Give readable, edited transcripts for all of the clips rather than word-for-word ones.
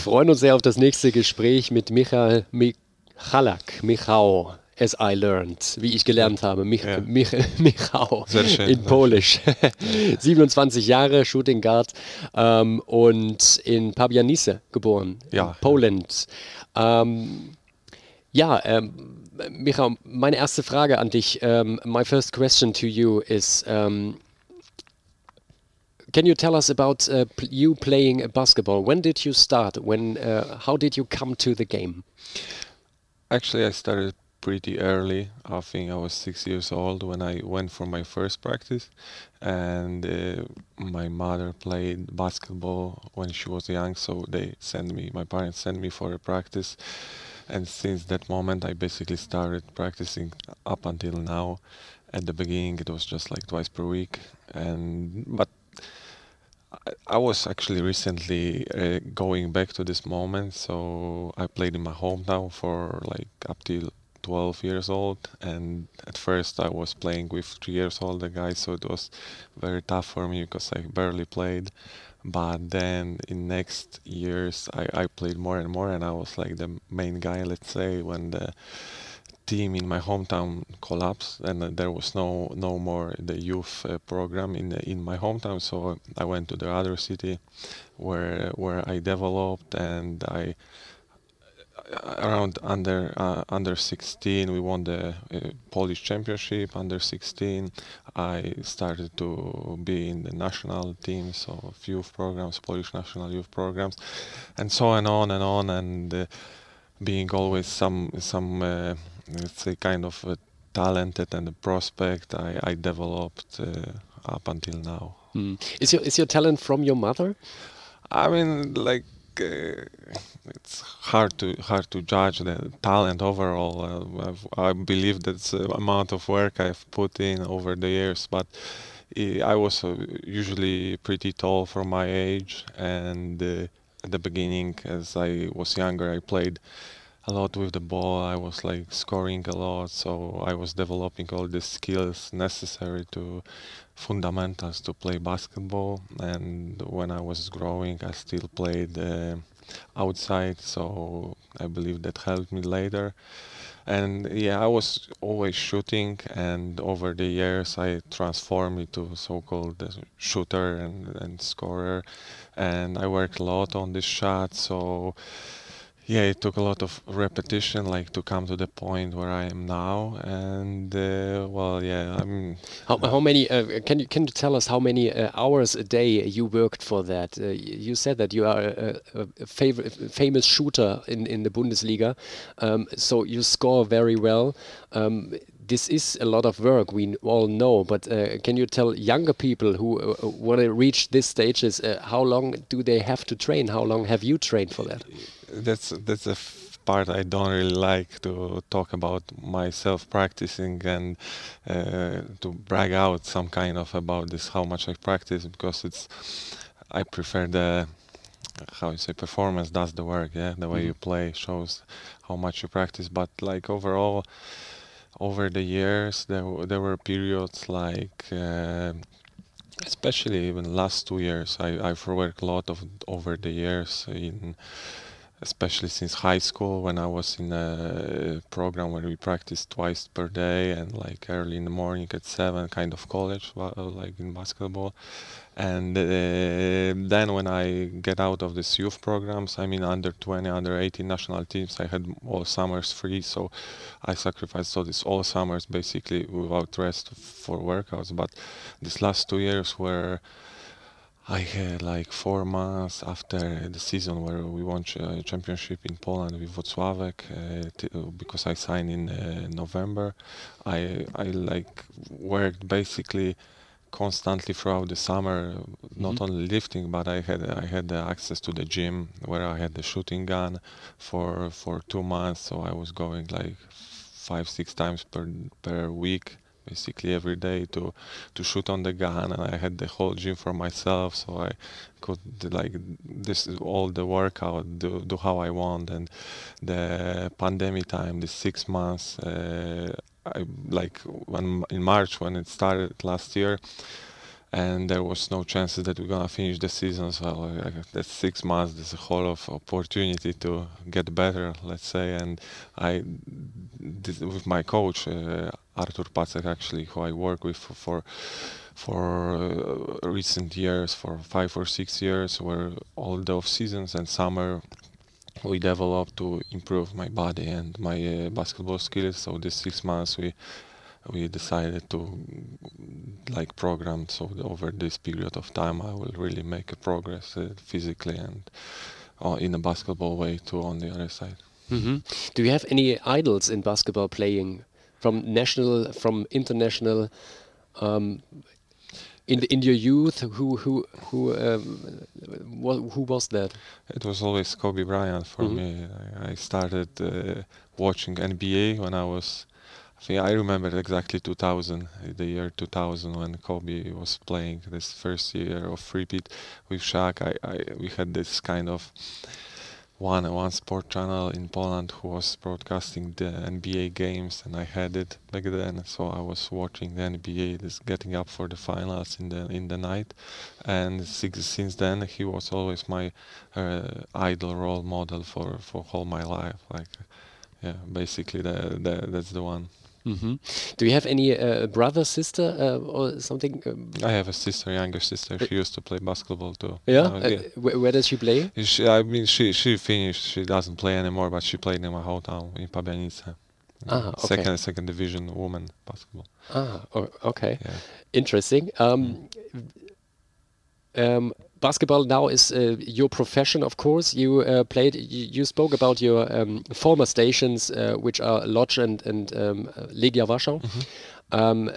freuen uns sehr auf das nächste Gespräch mit Michal Michalak. Michał, as I learned, wie ich gelernt habe. Michał Sehr schön. in Polisch. 27 Jahre, Shooting Guard und in Pabianice geboren, Ja. in Poland. Michał, meine erste Frage an dich. My first question to you is, can you tell us about you playing basketball? When did you start? How did you come to the game? Actually, I started pretty early. I think I was 6 years old when I went for my first practice, and my mother played basketball when she was young, so my parents sent me for a practice, and since that moment I basically started practicing up until now. At the beginning it was just like twice per week, but I was actually recently going back to this moment, so I played in my hometown for like up till 12 years old, and at first I was playing with 3 years older guys, so it was very tough for me because I barely played. But then in next years I played more and more, and I was like the main guy, let's say, when the team in my hometown collapsed, and there was no more the youth program in my hometown. So I went to the other city where I developed, and I around under 16 we won the Polish championship. Under 16 I started to be in the national team, so youth programs, Polish national youth programs, and so on, and being always some let's say kind of talented and a prospect, I developed up until now. Is your talent from your mother? I mean, like it's hard to judge the talent overall. I believe that's the amount of work I've put in over the years, but I was usually pretty tall for my age, and at the beginning, as I was younger, I played a lot with the ball. I was like scoring a lot, so I was developing all the skills necessary to fundamentals to play basketball. And when I was growing, I still played outside, so I believe that helped me later. And yeah, I was always shooting, and over the years I transformed into so-called shooter and scorer, and I worked a lot on this shot. So yeah, it took a lot of repetition, like to come to the point where I am now. And well, yeah, how many? Can you tell us how many hours a day you worked for that? You said that you are a famous shooter in the Bundesliga, so you score very well. This is a lot of work, we all know, but can you tell younger people who want to reach these stages, how long do they have to train? How long have you trained for that? That's a part I don't really like to talk about myself practicing and to brag out some kind of about this, how much I practice, because I prefer the, how you say, performance does the work, yeah? The way you play shows how much you practice, but like overall, over the years, there were periods like, especially even last 2 years, I've worked a lot over the years, especially since high school, when I was in a program where we practiced twice per day and like early in the morning at 7, kind of college, like in basketball. And then when I get out of these youth programs, I mean under 20, under 18 national teams, I had all summers free, so I sacrificed all summers basically without rest for workouts. But these last 2 years were, I had like 4 months after the season where we won a championship in Poland with Włocławek, because I signed in November. I like worked basically constantly throughout the summer, not only lifting, but I had access to the gym where I had the shooting gun for 2 months, so I was going like 5-6 times per week, basically every day to shoot on the gun, and I had the whole gym for myself, so I could like this all the workout do how I want. And the pandemic time, the 6 months, I like when in March when it started last year, and there was no chances that we're gonna finish the season. So that's 6 months. There's a whole of opportunity to get better, let's say. And I did with my coach Artur Pacek, actually, who I work with for recent years, for 5 or 6 years, where all the off seasons and summer we developed to improve my body and my basketball skills. So this 6 months we decided to like program, so over this period of time I will really make a progress physically and in a basketball way too on the other side. Do you have any idols in basketball playing from national, from international, in your youth? Who was that? It was always Kobe Bryant for me. I started watching NBA when I was, I think I remember exactly 2000, the year 2000, when Kobe was playing this first year of repeat with Shaq. We had this kind of one sport channel in Poland who was broadcasting the NBA games, and I had it back then. So I was watching the NBA, just getting up for the finals in the night, and since then he was always my idol, role model for whole my life. Like, yeah, basically that's the one. Do you have any brother, sister, or something? I have a sister, younger sister. She used to play basketball too. Yeah? Where does she play? She finished. She doesn't play anymore, but she played in my hometown in Pabianice. Okay. Second division women basketball. Okay. Yeah. Interesting. Basketball now is your profession, of course. You played. You spoke about your former stations, which are Lodz and Legia Warschau.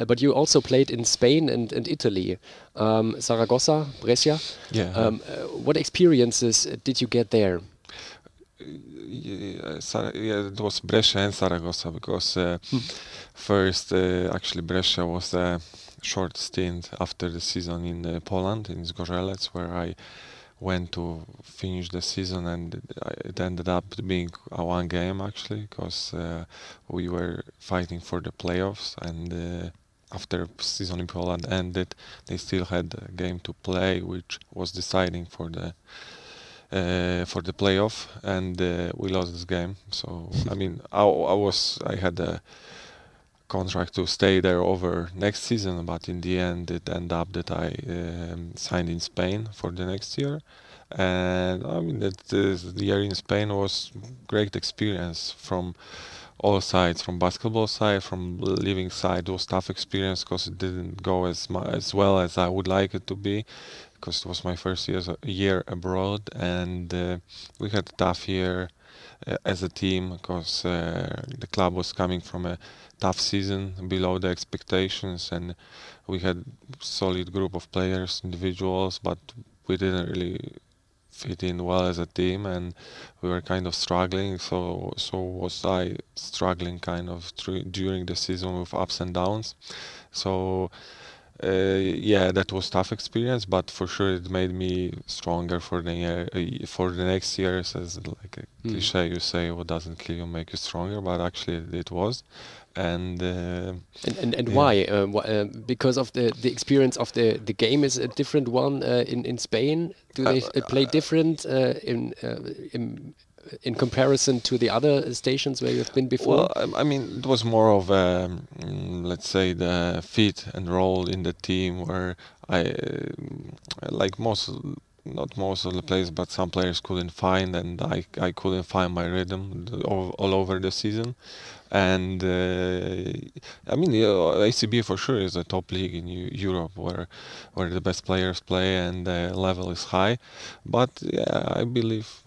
But you also played in Spain and Italy, Zaragoza, Brescia. Yeah. What experiences did you get there? Yeah, it was Brescia and Zaragoza, because first, actually, Brescia was a short stint after the season in Poland, in Zgorzelec, where I went to finish the season, and it ended up being a one game, actually, because we were fighting for the playoffs, and after season in Poland ended, they still had a game to play, which was deciding for the playoff, and we lost this game. So I mean, I had a contract to stay there over next season, but in the end it ended up that I signed in Spain for the next year. And I mean, the year in Spain was great experience from all sides, from basketball side, from living side. It was tough experience because it didn't go as well as I would like it to be, because it was my first year abroad, and we had a tough year as a team, because the club was coming from a tough season below the expectations, and we had solid group of players, individuals, but we didn't really fit in well as a team, and we were kind of struggling. So was I struggling kind of during the season with ups and downs. So yeah, that was tough experience, but for sure it made me stronger for the next years. As like a cliche, you say, what doesn't kill you make you stronger, but actually it was. And why? Because of the experience of the game is a different one in Spain. Do they play different in comparison to the other stations where you've been before? Well, I mean, it was more of let's say, the fit and role in the team, where I like not most of the players, but some players couldn't find, and I couldn't find my rhythm all over the season. And I mean, ACB for sure is a top league in Europe, where the best players play and the level is high. But yeah, I believe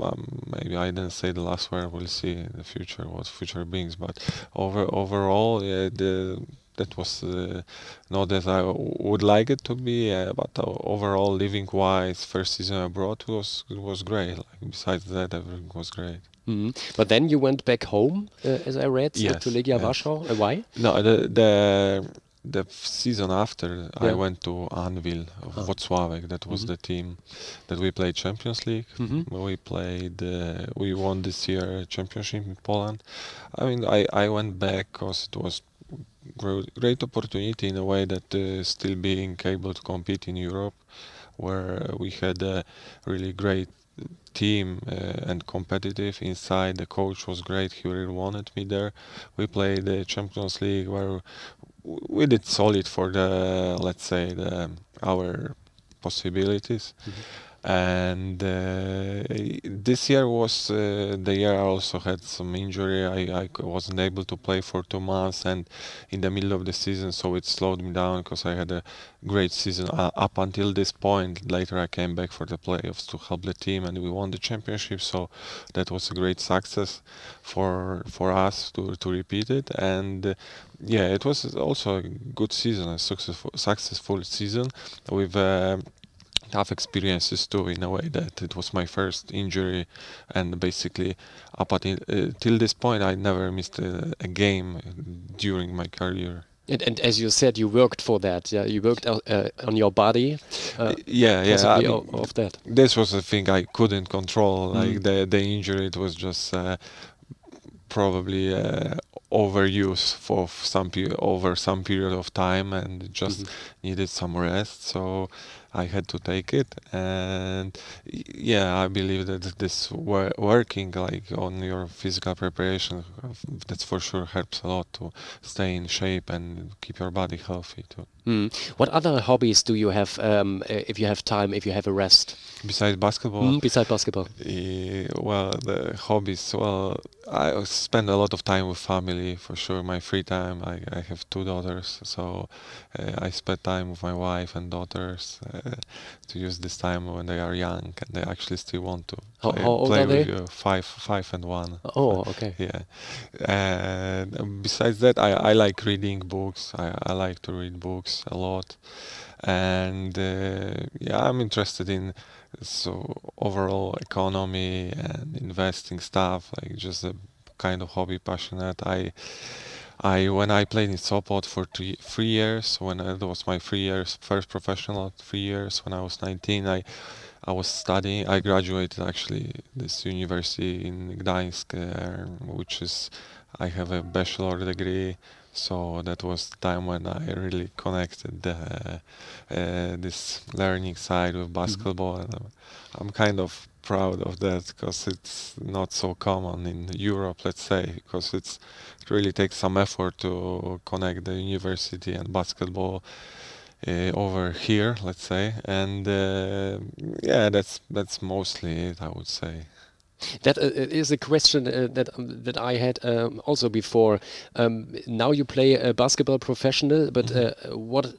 maybe I didn't say the last word. We'll see in the future what future brings. But overall, yeah, that was not as I would like it to be. But overall, living wise, first season abroad was great. Like, besides that, everything was great. But then you went back home, as I read, Yes, to Legia Warschau. Why? No, the season after, I went to Anwil of Włocławek. That was the team that we played Champions League. We played. We won this year championship in Poland. I mean, I went back because it was great opportunity in a way that still being able to compete in Europe, where we had a really great team and competitive inside. The coach was great. He really wanted me there. We played the Champions League where we did solid for the, let's say, our possibilities. And this year was the year I also had some injury. I wasn't able to play for 2 months, and in the middle of the season, so it slowed me down because I had a great season up until this point. Later, I came back for the playoffs to help the team, and we won the championship. So that was a great success for us to repeat it. And yeah, it was also a good season, a successful season with tough experiences too, in a way that it was my first injury, and basically up until till this point I never missed a game during my career. And as you said, you worked for that. Yeah, you worked on your body. Yeah, possibly I mean, of that. this was a thing I couldn't control. Like the injury, it was just probably overuse for over some period of time, and just needed some rest. So I had to take it, and yeah, I believe that this working like on your physical preparation, that's for sure helps a lot to stay in shape and keep your body healthy too. What other hobbies do you have if you have time, if you have a rest? Besides basketball? Besides basketball? Well, the hobbies, well, I spend a lot of time with family, for sure. My free time, I have 2 daughters, so I spend time with my wife and daughters to use this time when they are young and they actually still want to How old play are they? with you. 5 and 1. Oh, okay. Yeah. And besides that, I like reading books. I like to read books a lot. And yeah, I'm interested in overall economy and investing stuff, like just a kind of hobby passionate. I when I played in Sopot for 3 years, when it was my 3 years first professional 3 years when I was 19, I was studying. I graduated actually this university in Gdańsk, which is I have a bachelor degree. So that was the time when I really connected this learning side with basketball, and I'm kind of proud of that because it's not so common in Europe, let's say, because it really takes some effort to connect the university and basketball over here, let's say, and yeah, that's mostly it, I would say. That is a question that I had also before. Now you play basketball professional, but what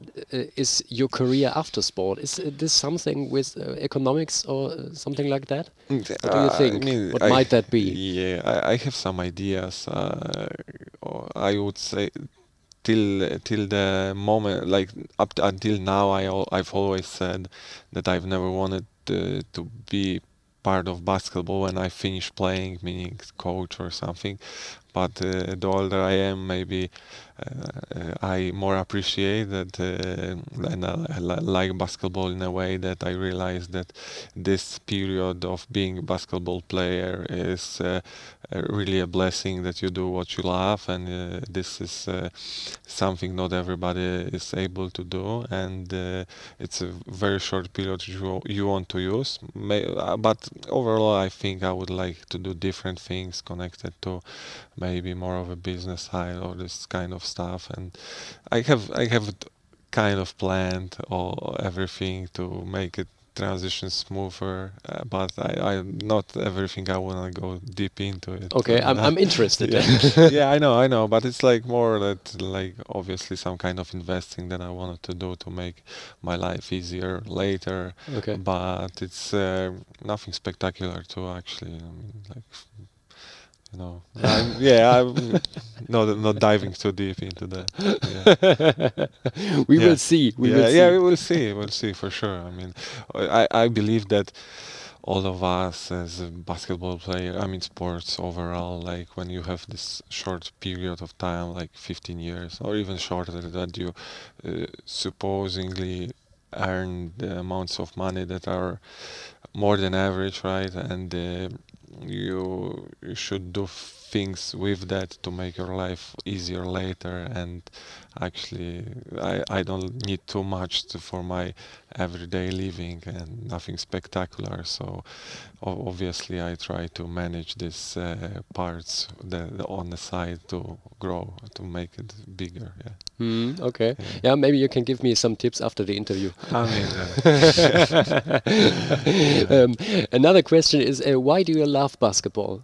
is your career after sport? Is this something with economics or something like that? What do you think? I mean, What might that be? Yeah, I have some ideas. I would say till the moment, like until now, I've always said that I've never wanted to be part of basketball when I finish playing, meaning coach or something. But the older I am, maybe I more appreciate that, and I like basketball in a way that I realize that this period of being a basketball player is really a blessing, that you do what you love, and this is something not everybody is able to do, and it's a very short period you want to use. But overall, I think I would like to do different things connected to maybe more of a business side or this kind of stuff, and I have kind of planned everything to make it transition smoother, but I not everything I want to go deep into it. Okay, I'm interested. Yeah, yeah, I know, but it's like more that, like, obviously some kind of investing that I wanted to do to make my life easier later. Okay. But it's nothing spectacular too, actually. I mean, like, you know, I'm not diving too deep into that. Yeah. We will see. We will see. Yeah, we will see. We'll see for sure. I mean, I believe that all of us as a basketball player, I mean sports overall, like when you have this short period of time, like 15 years or even shorter, that you supposedly earn the amounts of money that are more than average, right? And you should do things with that to make your life easier later. And actually, I don't need too much for my everyday living and nothing spectacular. So obviously, I try to manage these parts on the side to grow, to make it bigger. Yeah. Okay. Yeah, maybe you can give me some tips after the interview. I mean, Another question is, why do you love basketball?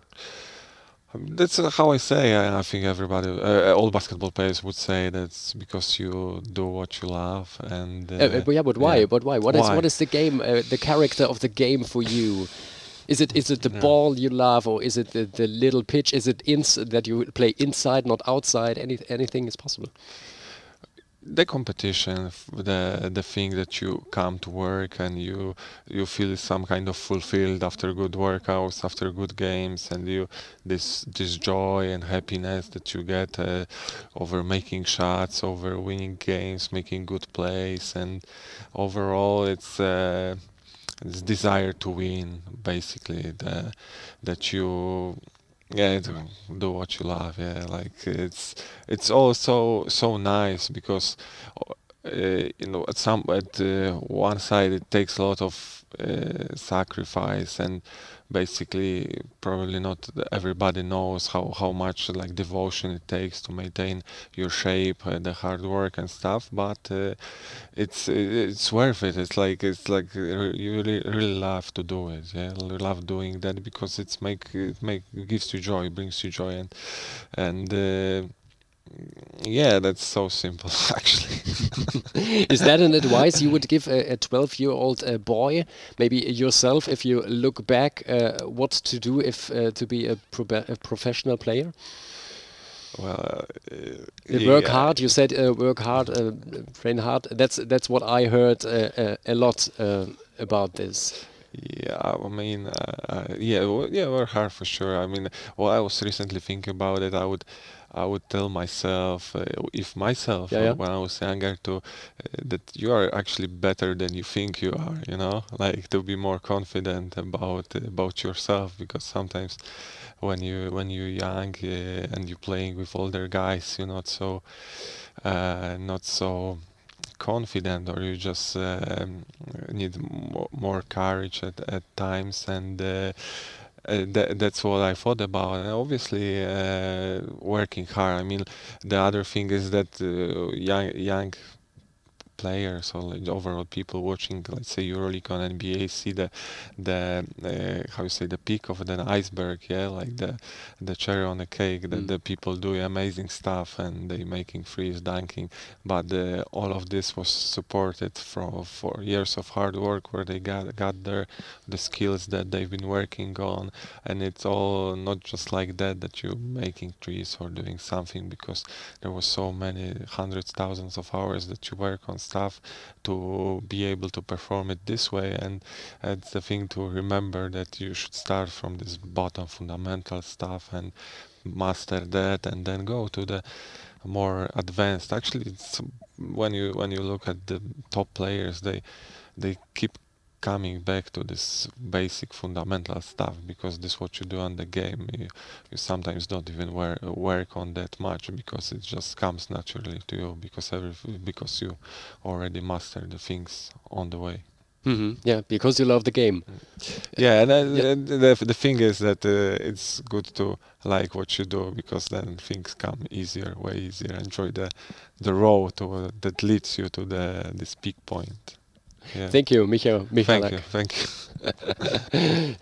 that's how I say. I think everybody, all basketball players would say that's because you do what you love. And yeah, but why? yeah. But why? What is the game? The character of the game for you? Is it the ball you love, or is it the little pitch? Is it that you play inside, not outside? Anything is possible. The competition, the thing that you come to work and you feel some kind of fulfilled after good workouts, after good games, and this joy and happiness that you get over making shots, over winning games, making good plays, and overall it's this desire to win, basically, that you do what you love. Yeah, like it's also so nice because at one side it takes a lot of sacrifice, and basically probably not everybody knows how much like devotion it takes to maintain your shape, the hard work and stuff, but it's worth it. It's like you really love to do it. Yeah, you love doing that because it gives you joy, brings you joy, and yeah, that's so simple actually. Is that an advice you would give a 12-year-old boy, maybe yourself, if you look back, what to do if to be a professional player? Well, work hard. You said work hard, train hard. That's what I heard a lot about this. Yeah, I mean, work hard for sure. I mean, well, I was recently thinking about it. I would tell myself, when I was younger, that you are actually better than you think you are. You know, like to be more confident about yourself, because sometimes when you're young and you're playing with older guys, you're not so confident, or you just need more courage at times, and that's what I thought about. And obviously working hard. I mean, the other thing is that young players, or like overall people watching, let's say, EuroLeague on NBA, see the how you say, the peak of the iceberg, yeah, like the cherry on the cake, that the people do amazing stuff and they making threes, dunking, but all of this was supported for years of hard work, where they got the skills that they've been working on. And it's all not just like that you're making threes or doing something, because there was so many hundreds, thousands of hours that you work on stuff to be able to perform it this way. And it's the thing to remember, that you should start from this bottom fundamental stuff and master that, and then go to the more advanced. Actually, it's when you look at the top players, they keep coming back to this basic fundamental stuff, because this is what you do on the game. You sometimes don't even work on that much, because it just comes naturally to you, because you already mastered the things on the way. Yeah, because you love the game. Yeah, and the thing is that it's good to like what you do, because then things come easier, way easier. Enjoy the road that leads you to this peak point. Yeah. Thank you, Michal Michalak. Thank you.